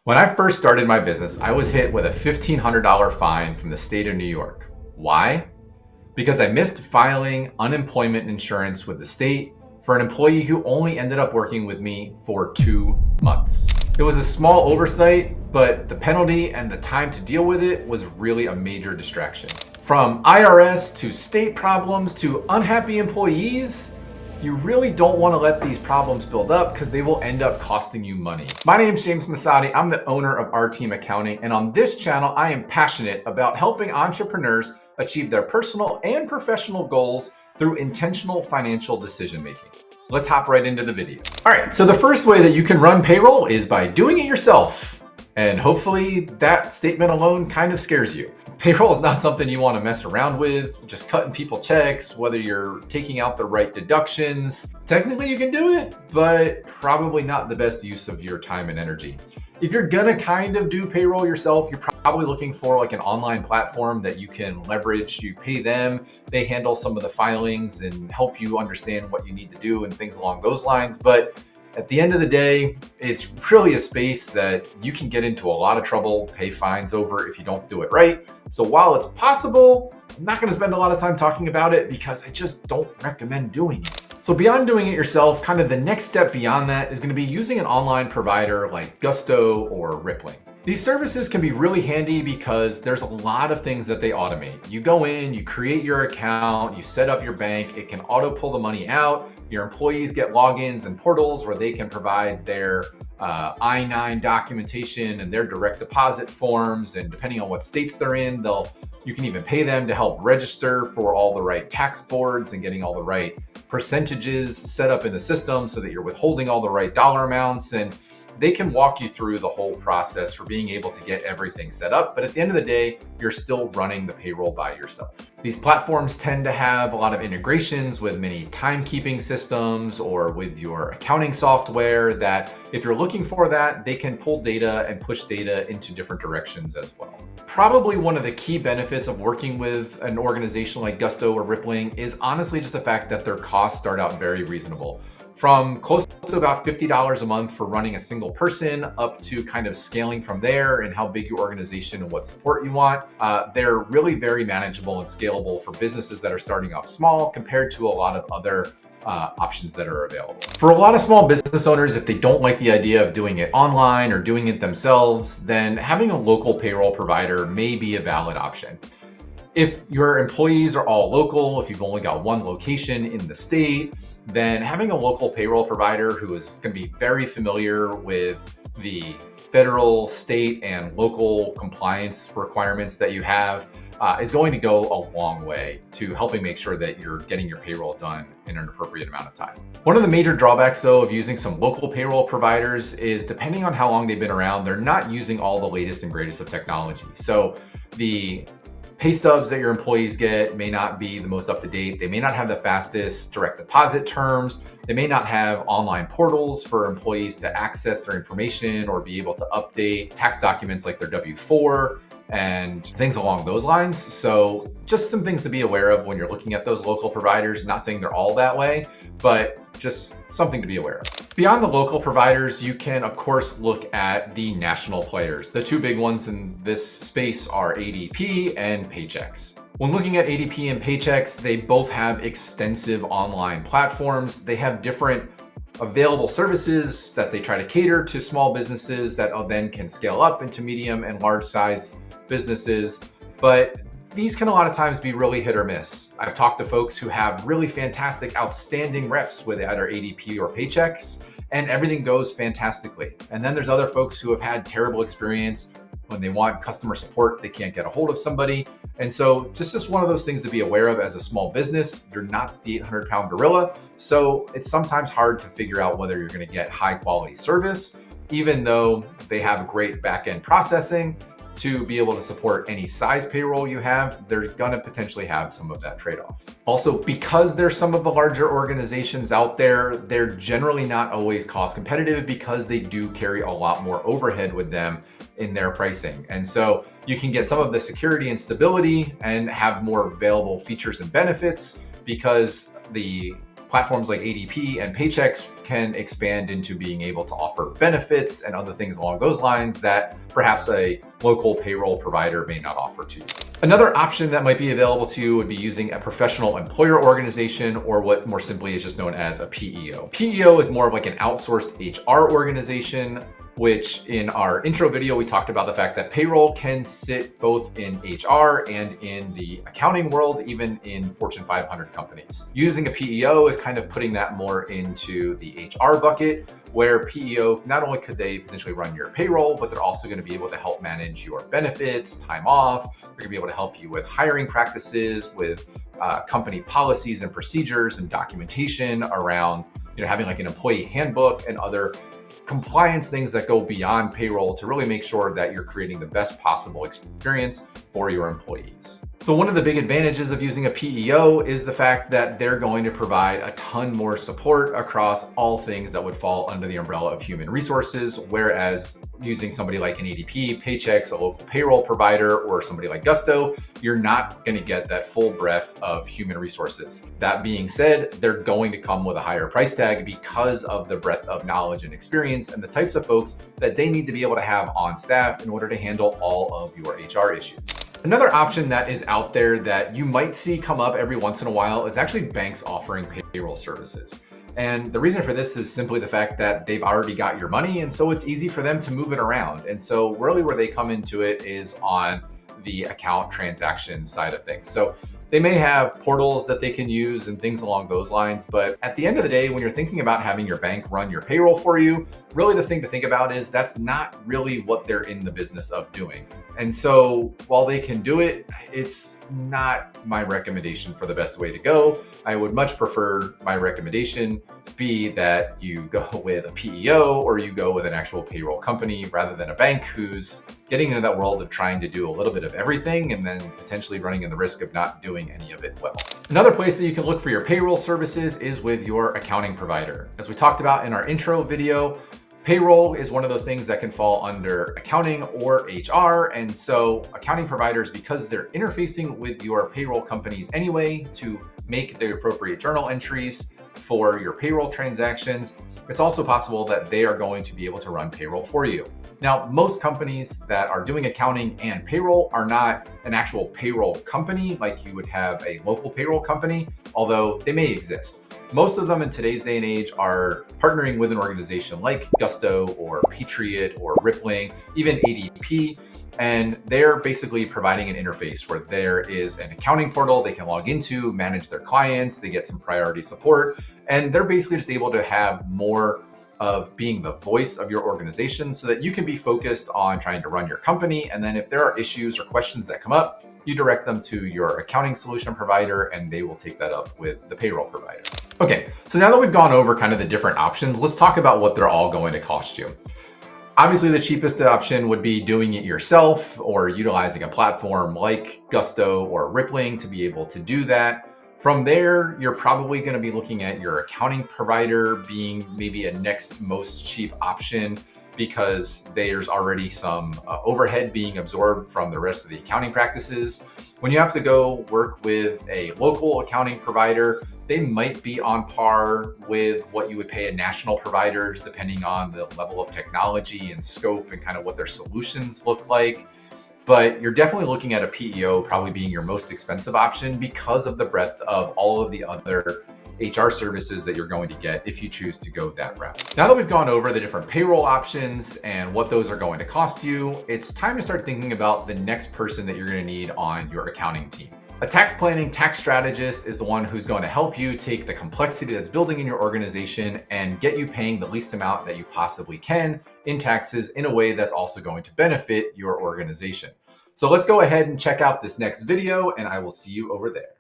When I first started my business, I was hit with a $1,500 fine from the state of New York. Why? Because I missed filing unemployment insurance with the state for an employee who only ended up working with me for 2 months. It was a small oversight, but the penalty and the time to deal with it was really a major distraction. From IRS to state problems to unhappy employees, you really don't want to let these problems build up because they will end up costing you money. My name is James Masotti. I'm the owner of Our Team Accounting, and on this channel, I am passionate about helping entrepreneurs achieve their personal and professional goals through intentional financial decision making. Let's hop right into the video. All right, so the first way that you can run payroll is by doing it yourself. And hopefully that statement alone kind of scares you. Payroll is not something you want to mess around with, just cutting people checks, whether you're taking out the right deductions. Technically you can do it, but probably not the best use of your time and energy. If you're gonna kind of do payroll yourself, you're probably looking for like an online platform that you can leverage. You pay them, they handle some of the filings and help you understand what you need to do and things along those lines. But at the end of the day, it's really a space that you can get into a lot of trouble, pay fines over if you don't do it right. So while it's possible, I'm not going to spend a lot of time talking about it because I just don't recommend doing it. So beyond doing it yourself, kind of the next step beyond that is going to be using an online provider like Gusto or Rippling. These services can be really handy because there's a lot of things that they automate. You go in, you create your account, you set up your bank, it can auto pull the money out. Your employees get logins and portals where they can provide their I-9 documentation and their direct deposit forms. And depending on what states they're in, you can even pay them to help register for all the right tax boards and getting all the right percentages set up in the system so that you're withholding all the right dollar amounts. And they can walk you through the whole process for being able to get everything set up. But at the end of the day, you're still running the payroll by yourself. These platforms tend to have a lot of integrations with many timekeeping systems or with your accounting software that if you're looking for that, they can pull data and push data into different directions as well. Probably one of the key benefits of working with an organization like Gusto or Rippling is honestly just the fact that their costs start out very reasonable. From close to about $50 a month for running a single person up to kind of scaling from there and how big your organization and what support you want. They're really very manageable and scalable for businesses that are starting off small compared to a lot of other options that are available. For a lot of small business owners, if they don't like the idea of doing it online or doing it themselves, then having a local payroll provider may be a valid option. If your employees are all local, if you've only got one location in the state, then having a local payroll provider who is going to be very familiar with the federal, state, and local compliance requirements that you have is going to go a long way to helping make sure that you're getting your payroll done in an appropriate amount of time. One of the major drawbacks, though, of using some local payroll providers is depending on how long they've been around, they're not using all the latest and greatest of technology. So the pay stubs that your employees get may not be the most up to date. They may not have the fastest direct deposit terms. They may not have online portals for employees to access their information or be able to update tax documents like their W-4 and things along those lines. So just some things to be aware of when you're looking at those local providers. Not saying they're all that way, but just something to be aware of. Beyond the local providers, you can of course look at the national players. The two big ones in this space are ADP and Paychex. When looking at ADP and Paychex, they both have extensive online platforms. They have different available services that they try to cater to small businesses that then can scale up into medium and large size businesses. But these can a lot of times be really hit or miss. I've talked to folks who have really fantastic, outstanding reps with either ADP or Paychex, and everything goes fantastically. And then there's other folks who have had terrible experience. When they want customer support, they can't get a hold of somebody. And so just one of those things to be aware of as a small business. You're not the 800-pound gorilla. So it's sometimes hard to figure out whether you're going to get high quality service, even though they have great back-end processing to be able to support any size payroll you have. They're going to potentially have some of that trade-off. Also, because there's some of the larger organizations out there, they're generally not always cost competitive because they do carry a lot more overhead with them in their pricing. And so you can get some of the security and stability and have more available features and benefits because the Platforms like ADP and Paychex can expand into being able to offer benefits and other things along those lines that perhaps a local payroll provider may not offer to you. Another option that might be available to you would be using a professional employer organization, or what more simply is just known as a PEO. PEO is more of like an outsourced HR organization, which in our intro video, we talked about the fact that payroll can sit both in HR and in the accounting world, even in Fortune 500 companies. Using a PEO is kind of putting that more into the HR bucket, where PEO, not only could they potentially run your payroll, but they're also going to be able to help manage your benefits, time off. They're going to be able to help you with hiring practices, with company policies and procedures and documentation around, having like an employee handbook and other compliance things that go beyond payroll to really make sure that you're creating the best possible experience for your employees. So one of the big advantages of using a PEO is the fact that they're going to provide a ton more support across all things that would fall under the umbrella of human resources, whereas using somebody like an ADP, Paychex, a local payroll provider, or somebody like Gusto, you're not going to get that full breadth of human resources. That being said, they're going to come with a higher price tag because of the breadth of knowledge and experience and the types of folks that they need to be able to have on staff in order to handle all of your HR issues. Another option that is out there that you might see come up every once in a while is actually banks offering payroll services. And the reason for this is simply the fact that they've already got your money, and so it's easy for them to move it around. And so really where they come into it is on the account transaction side of things. So they may have portals that they can use and things along those lines, but at the end of the day, when you're thinking about having your bank run your payroll for you, really the thing to think about is that's not really what they're in the business of doing. And so while they can do it, it's not my recommendation for the best way to go. I would much prefer my recommendation be that you go with a PEO or you go with an actual payroll company rather than a bank who's getting into that world of trying to do a little bit of everything and then potentially running in the risk of not doing any of it well. Another place that you can look for your payroll services is with your accounting provider. As we talked about in our intro video, payroll is one of those things that can fall under accounting or HR. And so accounting providers, because they're interfacing with your payroll companies anyway to make the appropriate journal entries for your payroll transactions, it's also possible that they are going to be able to run payroll for you. Now, most companies that are doing accounting and payroll are not an actual payroll company like you would have a local payroll company, although they may exist. Most of them in today's day and age are partnering with an organization like Gusto or Patriot or Rippling, even ADP, and they're basically providing an interface where there is an accounting portal they can log into, manage their clients, they get some priority support, and they're basically just able to have more of being the voice of your organization so that you can be focused on trying to run your company. And then if there are issues or questions that come up, you direct them to your accounting solution provider and they will take that up with the payroll provider. Okay, so now that we've gone over kind of the different options, let's talk about what they're all going to cost you. Obviously, the cheapest option would be doing it yourself or utilizing a platform like Gusto or Rippling to be able to do that. From there, you're probably going to be looking at your accounting provider being maybe a next most cheap option because there's already some overhead being absorbed from the rest of the accounting practices. When you have to go work with a local accounting provider, they might be on par with what you would pay a national providers, depending on the level of technology and scope and kind of what their solutions look like. But you're definitely looking at a PEO probably being your most expensive option because of the breadth of all of the other HR services that you're going to get if you choose to go that route. Now that we've gone over the different payroll options and what those are going to cost you, it's time to start thinking about the next person that you're going to need on your accounting team. A tax planning tax strategist is the one who's going to help you take the complexity that's building in your organization and get you paying the least amount that you possibly can in taxes in a way that's also going to benefit your organization. So let's go ahead and check out this next video and I will see you over there.